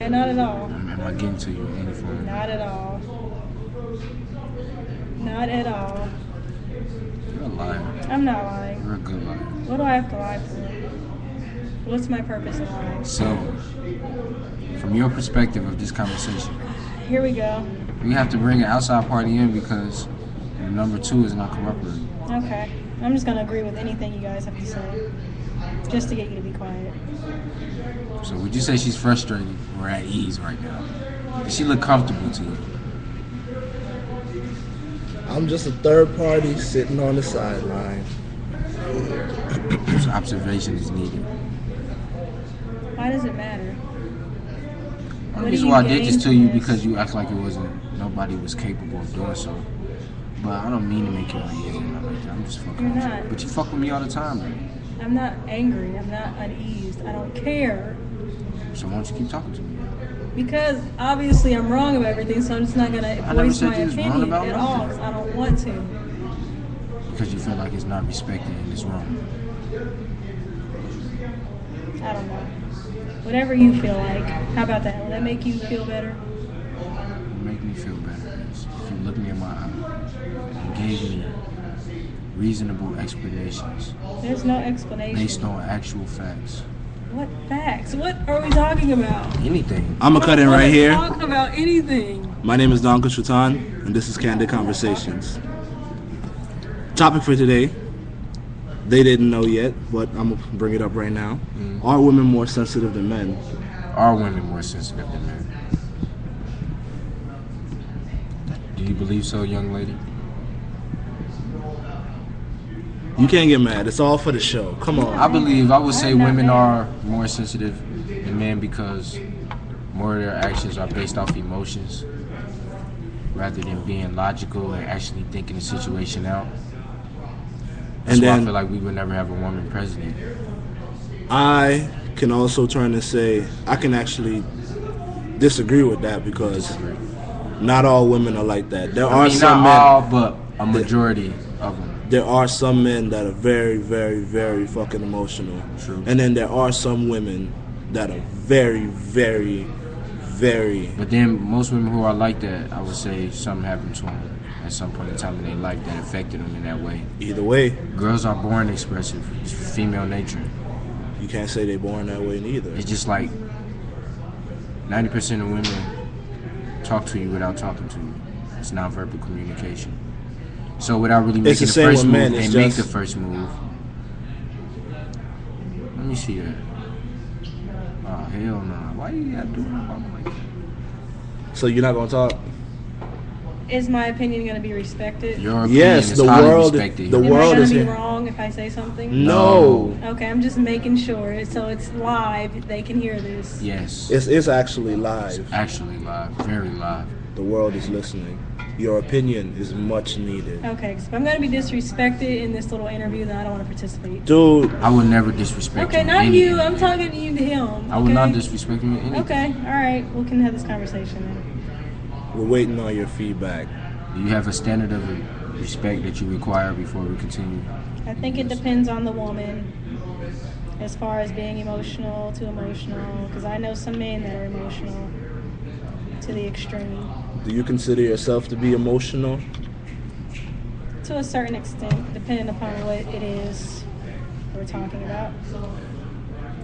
not at all. Am I getting to you in any form? Not at all. Not at all. You're a liar. I'm not lying. You're a good liar. What do I have to lie for? What's my purpose in lying? So, from your perspective of this conversation, Here we go. we have to bring an outside party in because the number 2 is not cooperating. Okay. I'm just going to agree with anything you guys have to say. Just to get you to be quiet. So would you say she's frustrated or at ease right now? Does she look comfortable to you? I'm just a third party sitting on the sideline. Whose observation is needed? Why does it matter? The reason why I did this to you because you act like it wasn't, nobody was capable of doing so. But I don't mean to make you uneasy or nothing like that. I'm just fucking You're with not. you. But you fuck with me all the time, man. I'm not angry. I'm not uneased. I don't care. So why don't you keep talking to me? Because obviously I'm wrong about everything, so I'm just not going to never voice said my you was wrong opinion about at all nothing. because I don't want to. Because you feel like it's not respected in this room. I don't know. Whatever you feel like. How about that? Will that make you feel better? It make me feel better is if you look me in my eye and gave me reasonable explanations There's no explanation. based on actual facts. What facts? What are we talking about? Anything. I'm going to cut in right here. We're talking about anything. My name is Don Kushwatan, and this is Candid Conversations. Topic for today, they didn't know yet, but I'm going to bring it up right now. Are women more sensitive than men? Are women more sensitive than men? Do you believe so, young lady? You can't get mad. It's all for the show. Come on. I would say women are more sensitive than men because more of their actions are based off emotions rather than being logical and actually thinking the situation out. That's why I feel like we would never have a woman president. I can also turn and say I can actually disagree with that because not all women are like that. There are some men, not all, but a majority of them. There are some men that are very, very, very fucking emotional. True. And then there are some women that are very, very, very... But then most women who are like that, I would say something happened to them at some point in time in their life that affected them in that way. Either way. Girls are born expressive. It's female nature. You can't say they're born that way neither. It's just like 90% of women talk to you without talking to you. It's nonverbal communication. So without really making the first move, they make the first move. Let me see that. Oh, hell no. Why you gotta do it like that? So you're not gonna talk? Is my opinion going to be respected? Your opinion is the highly world, respected. the Am world I going is to be here. wrong if I say something? No. Okay, I'm just making sure. So it's live. They can hear this. Yes. It's actually live. It's actually live. Very live. The world is listening. Your opinion is much needed. Okay, so if I'm going to be disrespected in this little interview, then I don't want to participate. Dude. I would never disrespect you. Okay, not you. I'm talking to you to him. I would not disrespect you in anything. Okay, all right. We can have this conversation then. We're waiting on your feedback. Do you have a standard of respect that you require before we continue? I think it depends on the woman as far as being emotional to emotional, because I know some men that are emotional to the extreme. Do you consider yourself to be emotional? To a certain extent, depending upon what it is we're talking about.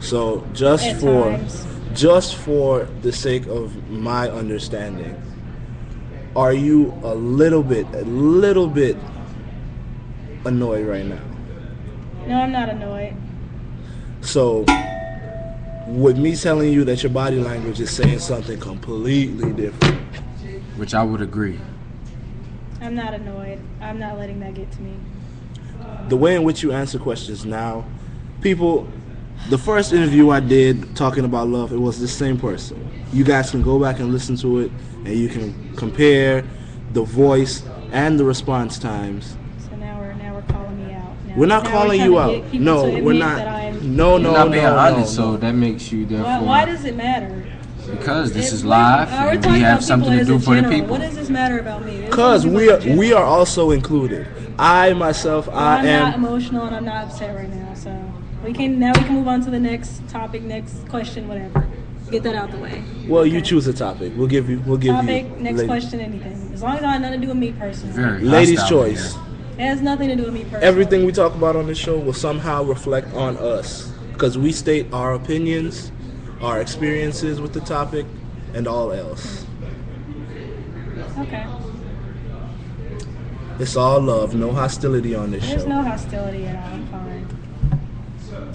So just At for times. just for the sake of my understanding, are you a little bit annoyed right now? No, I'm not annoyed. So with me telling you that your body language is saying something completely different. Which I would agree. I'm not annoyed. I'm not letting that get to me. The way in which you answer questions now, people, the first interview I did talking about love, it was the same person. You guys can go back and listen to it, and you can compare the voice and the response times. So now we're calling me out. We're not calling you out. No, we're not. No, You're not being honest, so that makes you therefore. Why does it matter? Because this is live, We're and talking we have about something people to do as a for the general. people. What does this matter about me? Because we are also included. I myself, I'm not am. emotional and I'm not upset right now. So we can move on to the next topic, next question, whatever. get that out the way. Well, you choose a topic. We'll give you. Topic, next lady- question, anything. As long as it has nothing to do with me personally. Very Ladies' hostile choice. It has nothing to do with me personally. Everything we talk about on this show will somehow reflect on us because we state our opinions, our experiences with the topic, and all else. Okay. It's all love, no hostility on this There's show. no hostility at all. I'm fine.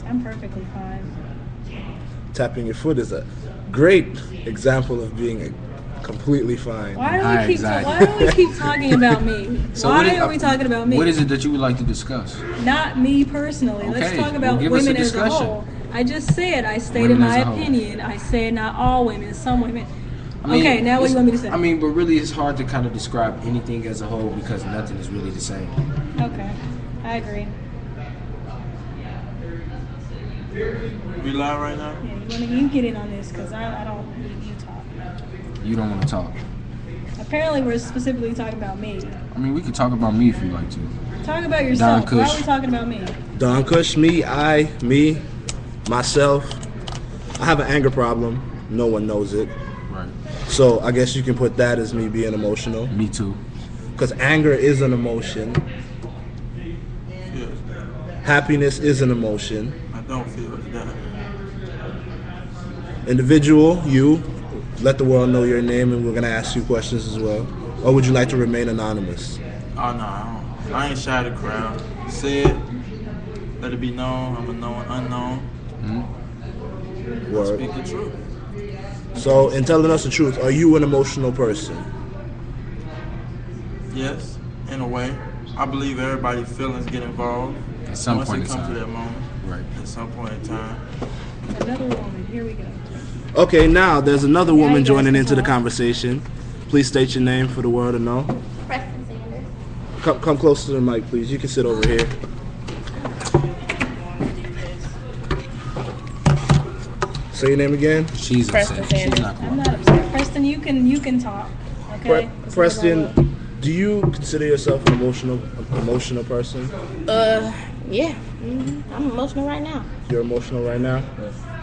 I'm perfectly fine. Tapping your foot is a great example of being completely fine. Why do High we keep? anxiety. Why do we keep talking about me? So Why what is- are we talking about me? What is it that you would like to discuss? Not me personally. Let's Okay, talk about well, give us a women as a discussion. whole. I just said I stated Women as my a whole. opinion. I said not all women, some women. I mean, Okay, now what do you want me to say? I mean, but really, it's hard to kind of describe anything as a whole because nothing is really the same. Okay, I agree. We live right now? Yeah, you get in on this because I don't. You talk. You don't want to talk. Apparently, we're specifically talking about me. I mean, we could talk about me if you like to. Talk about yourself. Don Why Kush. are we talking about me? Don Kush, me, myself. I have an anger problem. No one knows it. Right. So I guess you can put that as me being emotional. Me too. Because anger is an emotion. Yes. Happiness is an emotion. I don't feel that. Individual, you, let the world know your name and we're going to ask you questions as well. Or would you like to remain anonymous? Oh, no, I ain't shy to the crowd. Say it. Let it be known. I'm a known unknown. Word. Speak the truth. So, in telling us the truth, are you an emotional person? Yes, in a way. I believe everybody's feelings get involved. At some Once point it in comes to time. that moment. Right. At some point in time. Another woman. Here we go. Okay, now there's another Yeah, woman you guys joining can into the talk. conversation. Please state your name for the world to know. Preston Sanders. Come closer to the mic, please. You can sit over here. Say your name again. She's Preston upset. She's Sanders. not I'm cool. not upset. Preston, you can talk. Okay. Preston, do you consider yourself an emotional person? Yeah. I'm emotional right now. You're emotional right now?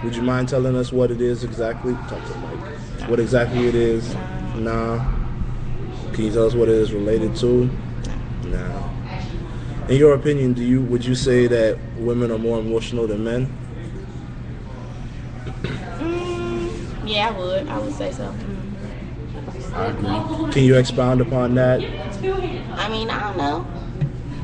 Would you mind telling us what it is exactly? Talk to the mic. What exactly it is? Nah. Can you tell us what it is related to? Nah. In your opinion, would you say that women are more emotional than men? Yeah, I would say so. I agree. Can you expound upon that? I mean, I don't know.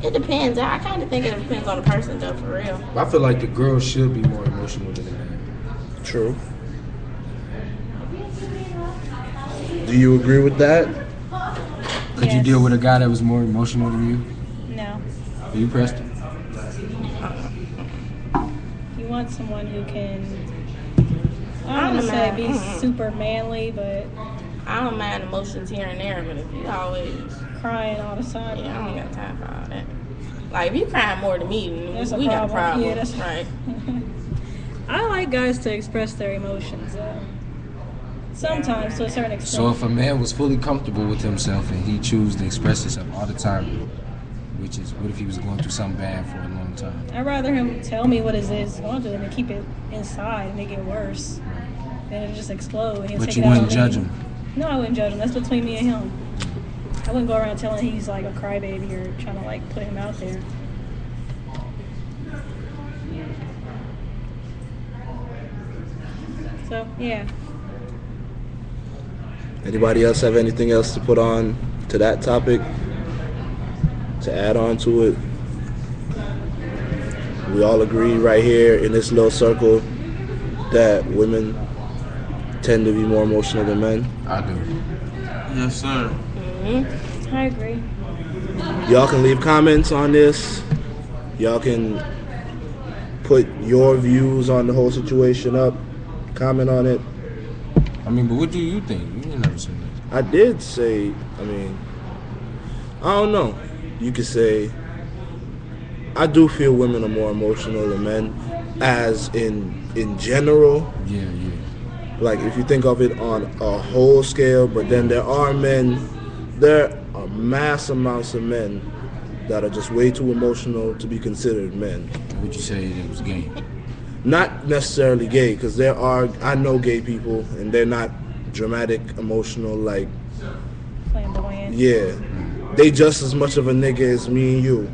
It depends. I kind of think it depends on the person, though, for real. I feel like the girl should be more emotional than the man. True. Do you agree with that? Could you Yes. deal with a guy that was more emotional than you? No. You, Preston? You want someone who can. I I don't want to don't say know. be super manly, but I don't mind emotions here and there, but if you always, crying all the time. yeah, I don't got time for all that. Like, if you crying more than me, then That's a we got a problem. problem. Yeah, that's right. I like guys to express their emotions, though. Sometimes, to a certain extent. So if a man was fully comfortable with himself and he chose to express himself all the time, which is, what if he was going through something bad for a long time? I'd rather him tell me what it is going through than keep it inside and make it worse. Then it just explode. And he'll But take you it out wouldn't on judge me. him. No, I wouldn't judge him. That's between me and him. I wouldn't go around telling he's like a crybaby or trying to like put him out there. So yeah. Anybody else have anything else to put on to that topic? To add on to it? We all agree right here in this little circle that women tend to be more emotional than men. I do. Yes, sir. I agree. Y'all can leave comments on this. Y'all can put your views on the whole situation up. Comment on it. I mean, but what do you think? You never said that. I did say, I don't know. You could say, I do feel women are more emotional than men, as in general. Yeah. Like, if you think of it on a whole scale, but then there are mass amounts of men that are just way too emotional to be considered men. Would you say it was gay? Not necessarily gay, because I know gay people, and they're not dramatic, emotional, like, Flamboyant. yeah. They just as much of a nigga as me and you.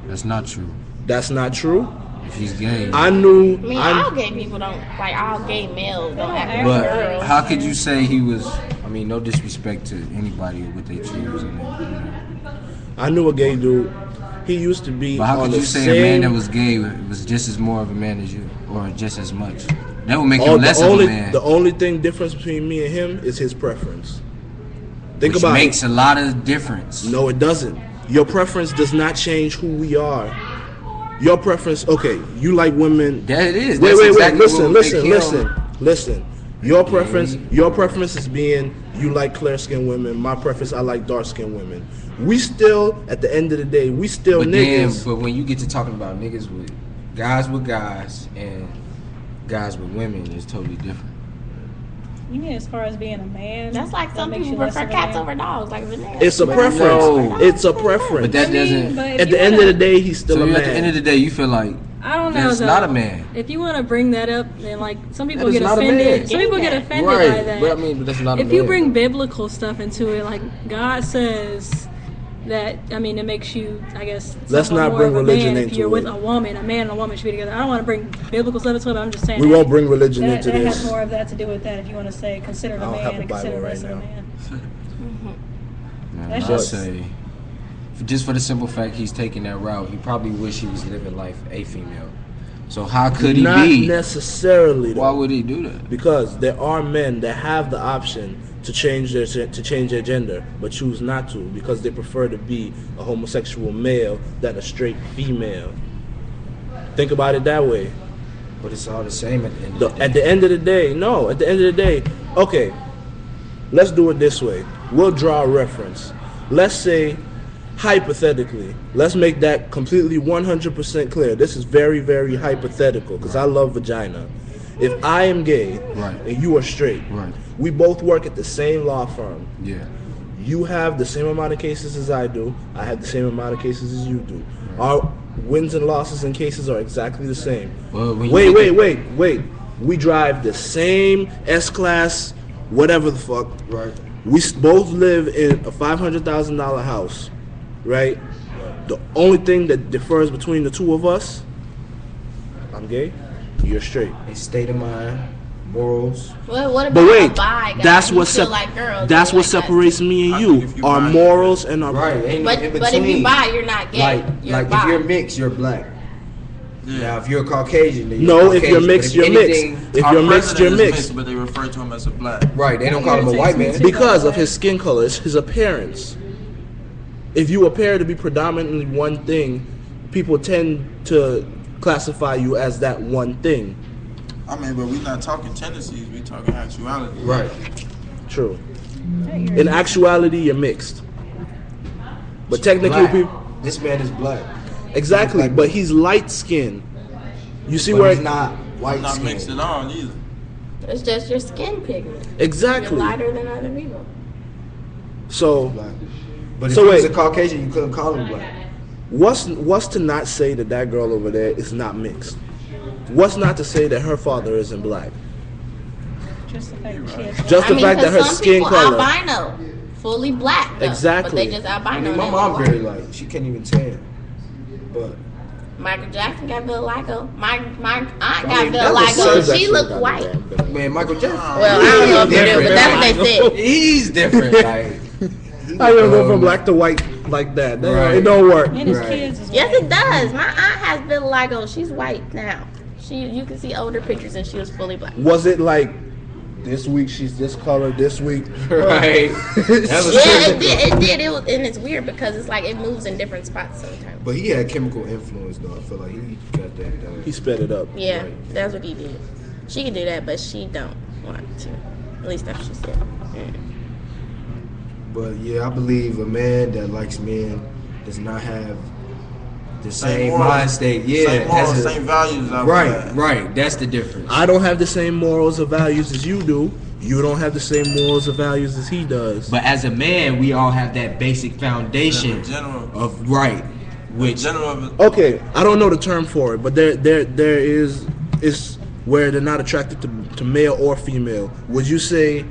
That's not true. That's not true? If he's gay. I knew. I mean, all gay people don't, like, all gay males don't act like But girls. how could you say he was? I mean, no disrespect to anybody with their choose. I knew a gay dude. He used to be But how on could the you say same, a man that was gay was just as more of a man as you, or just as much? That would make him Oh, less the only, of a man. The only thing difference between me and him is his preference. Think Which about makes it. a lot of difference. No, it doesn't. Your preference does not change who we are. Your preference, okay, you like women. That it is. Wait, That's wait, exactly listen, what listen, make him- listen. Your preference is being you like clear skinned women. My preference, I like dark skinned women. We still, at the end of the day, we still But niggas. but when you get to talking about niggas with guys and guys with women, it's totally different. You mean as far as being a man? That's like some makes people you less prefer of a cats man? over dogs, like Vanessa. It's a preference. no. It's a preference. But that doesn't. But if at you the end of wanna- the day, he's still So a at man. the end of the day, you feel like I don't know. that's though. not a man. If you want to bring that up, then like some people That is get not a man. offended. Some people get offended by Right, that. but I mean, but that's not a if man. you bring biblical stuff into it, like God says that, I mean, it makes you, I guess, Let's somewhat not more bring of a religion man if into you're with it. a woman. A man and a woman should be together. I don't want to bring biblical stuff into it, but I'm just saying We that won't bring religion That, into that this. has more of that to do with that. If you want to say consider I a don't man have a and consider Bible less right of a now. man. Man, That's I'll just- say, just for the simple fact he's taking that route, he probably wish he was living life a female. So how could he Not be? necessarily. Though. Why would he do that? Because there are men that have the option to change their gender, but choose not to because they prefer to be a homosexual male than a straight female. Think about it that way. But it's all the same at the end of the day. At the end of the day, no. At the end of the day, okay. Let's do it this way. We'll draw a reference. Let's say, hypothetically, let's make that completely 100% clear. This is very, very hypothetical because I love vagina. If I am gay Right. and you are straight, Right. we both work at the same law firm. Yeah. You have the same amount of cases as I do. I have the same amount of cases as you do. Our wins and losses in cases are exactly the same. Well, when you Wait. We drive the same S-Class, whatever the fuck. Right. We both live in a $500,000 house, right? The only thing that differs between the two of us, I'm gay, you're straight. A state of mind, morals. Well, what about But a wait, bi guy? that's who what feel like girls, that's who what like separates me and I you. think if you Our bi, morals and our Right. Ain't no But in if between. you bi, you're not gay. You're like bi. if you're mixed, you're black. Yeah. Now, if you're Caucasian, then No, you're if you're Caucasian. mixed, But you're mixed. anything- If Our you're mixed, president you're is mixed. But they refer to him as a black. Right, they don't call him a white man. Because of his skin color, it's his appearance. If you appear to be predominantly one thing, people tend to classify you as that one thing. I mean, but we're not talking tendencies. We talking actuality. Right. True. In actuality, you're mixed. But technically, Black. people This man is black. exactly. Like- But he's light skinned. You see But where he's not white Not skin. mixed at all either. It's just your skin pigment. exactly. You're lighter than other people. So Black. But if So he was wait. a Caucasian, you couldn't call him black. what's to not say that that girl over there is not mixed? What's not to say that her father isn't black? Just the fact that she has Just the fact that her 'cause some skin people color. albino, fully black. Though, Exactly. But they just I albino. mean, my and mom they very white. light. She can't even tan. But Michael Jackson got vitiligo. My aunt I got mean, that was vitiligo. so- She looked white. man, Michael Jackson. Well, I don't know if He's it is, but that's what they said. He's different. Like, How you gonna go from black to white like that? Right. It don't work. and his Right. kids as well. Yes, it does. My aunt has vitiligo. She's white now. You can see older pictures and she was fully black. Was it like this week she's this color, this week? right. That was Yeah, typical. it did. It was, and it's weird because it's like it moves in different spots sometimes. But he had chemical influence, though. I feel like he got that done. He sped it up. Yeah, that's what he did. She can do that, but she don't want to. At least that's what she said. But yeah, I believe a man that likes men does not have the same morals, mind state. Yeah, same morals, has a- same values. I would Right, say. right. That's the difference. I don't have the same morals or values as you do. You don't have the same morals or values as he does. But as a man, we all have that basic foundation In general, of right, which general of it. Okay, I don't know the term for it, but there is is where they're not attracted to male or female. Would you say